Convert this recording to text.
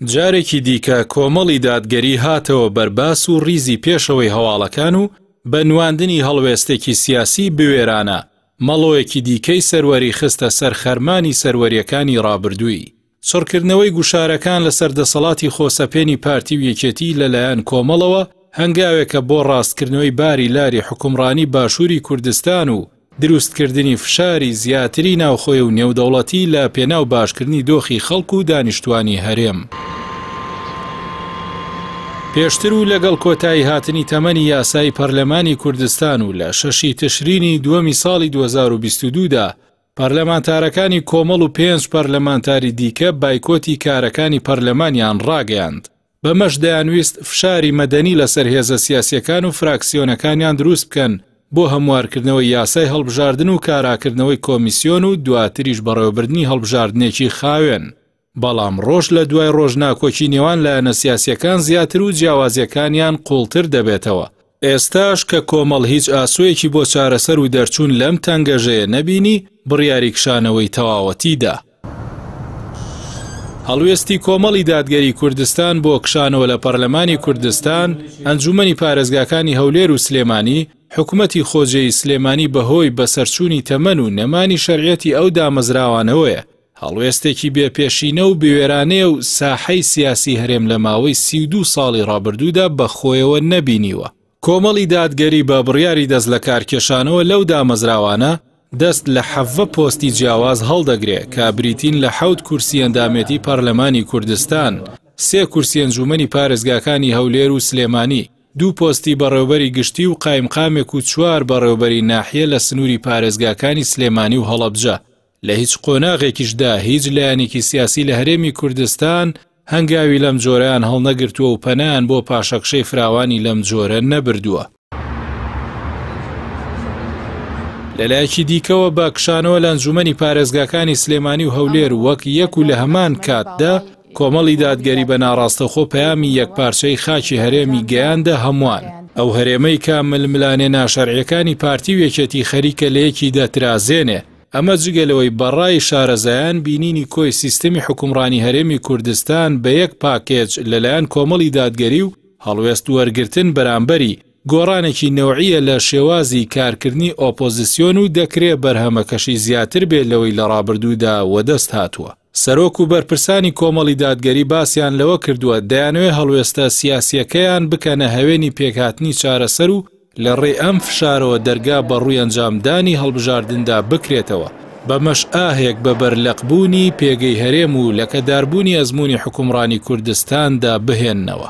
جارێکی دیکە کۆمەڵی دادگەری هاتەوە بەرباس و ریزی پێشەوەی هەواڵەکان و بە نواندنی هەڵوێستێکی سیاسی بوێرانە مەڵۆیەکی دیکەی سەروەری خستە سەر خەرمانی سەروەریەکانی ڕابردووی. چڕکردنەوەی گوشارەکان لەسەر دەسەڵاتی خۆسەپێنی پارتی و یەکێتی لەلایەن کۆمەڵەوە هەنگاوێکە بۆ ڕاستکردنەوەی باری لاری حکومڕانی باشووری کوردستان و دروستکردنی فشاری زیاتری ناوخۆی و نێودەوڵەتی لە پێناو باشکردنی دۆخی خەڵک و دانیشتوانی هەرێم. پێشتر و لەگەڵ کۆتایی هاتنی تەمەنی یاسای پەرلەمانی کوردستان و لە 6 تشرینی دووەمی ساڵی 2022دا پەرلەمانتارەکانی کۆمەڵ و 5 پەرلەمانتاری دیکە بایکۆتی کارەکانی پەرلەمانیان ڕاگەیاند. بەمەش دەیانویست فشاری مەدەنی لەسەر هێزە سیاسیەکان و فراکسیۆنەکانیان دروست بکەن بۆ هەموارکردنەوەی یاسای هەڵبژاردن و کاراکردنەوەی کۆمیسیۆن و دواتریش بەڕێوەبردننی هەڵبژاردنێکی خاوێن. بەڵام ڕۆژ لە دوای ڕۆژناکۆکی نێوان لایەنە سیاسیەکان زیاتر و جیاوازیەکانیان قوڵتر دەبێتەوە. ئێستاش کە کۆمەڵ هیچ ئاسوویەکی بۆ چارەسەر و دەرچوون لەم تەنگەژەیە نەبینی بڕیاری کشانەوەی تەواوەتیدا. هەڵوێستی کۆمەڵی دادگەری کوردستان بۆ کشانەوە لە پەرلەمانی کوردستان، ئەنجومەنی پارێزگاکانی هەولێر و سلێمانی، حکوومەتی خۆجێی سلێمانی بەهۆی بەسەرچوونی تەمەن و نەمانی شەرعەتی ئەو دامەزراوانەوەیە. هەڵوێستێکی بێپێشینە و بوێرانەیە و ساحەی سیاسی هەرێم لە ماوەی 32 ساڵی ڕابردوودا بەخۆیەوە نەبینیوە. کۆمەڵی دادگەری بە بڕیاری دەست لە کارکێشانەوە لەو دامەزراوانە دەست لە 7 پۆستی جیاواز هەڵدەگرێت کە بریتین لە 7 کورسی ئەندامەتی پەرلەمانی کوردستان، 3 کورسی ئەنجومەنی پارێزگاکانی هەولێر و سلێمانی، 2 پۆستی بەڕێوەبەری گشتی و قایمقامێک و 4 بەڕێوەبەری ناحیە لە سنووری پارێزگاکانی سلێمانی و هەڵەبجە. لە هیچ قۆناغێکیشدا هیچ لایەنێکی سیاسی لە هەرێمی کوردستان هەنگاوی لەم جۆرەیان هەڵنەگرتووە و پەنایان بۆ پاشەکشەی فراوانی لەم جۆرە نەبردووە. لەلایەکی دیکەوە بە کشانەوە لە ئەنجومەنی پارێزگاکانی سلێمانی و هەولێر وەک یەک و لە هەمان کاتدا کۆمەڵی دادگەری بە ناڕاستەخۆ پەیامی یەکپارچەی خاکی هەرێمی گەیاندە هەمووان. ئەو هەرێمەی کە ململانێ ناشەرعیەکانی پارتی و یەکێتی خەریکە لە یەکی دەترازێنێ. ئەمە جگەلەوەی بەڕای شارەزایان بینینی کۆی سیستەمی حکومڕانی هەرێمی کوردستان بە یەک پاکێج لەلایەن کۆمەڵی دادگەری و هەڵوێست وەرگرتن بەرامبەری گۆڕانێکی نەوعیە لە شێوازی کارکردنی ئۆپۆزیسیۆن و دەکرێت بەرهەمەکەشی زیاتر بێت لەوەی لە ڕابردوودا وەدەست هاتووە. سەرۆک و بەرپرسانی کۆمەڵی دادگەری باسییان لەوە کردووە دەیانوێت هەڵوێستە سیاسیەکەیان بکەنە هەوێنی پێکهاتنی چارەسەر و لە ڕێ ئەم فشارەوە دەرگا بەڕووی ئەنجامدانی هەڵبژاردندا بکرێتەوە. بەمەش ئاهێک بە بەرلەقبوونی پێگەی هەرێم و لەکەداربوونی ئەزموونی حکومڕانی کوردستاندا بهێننەوە.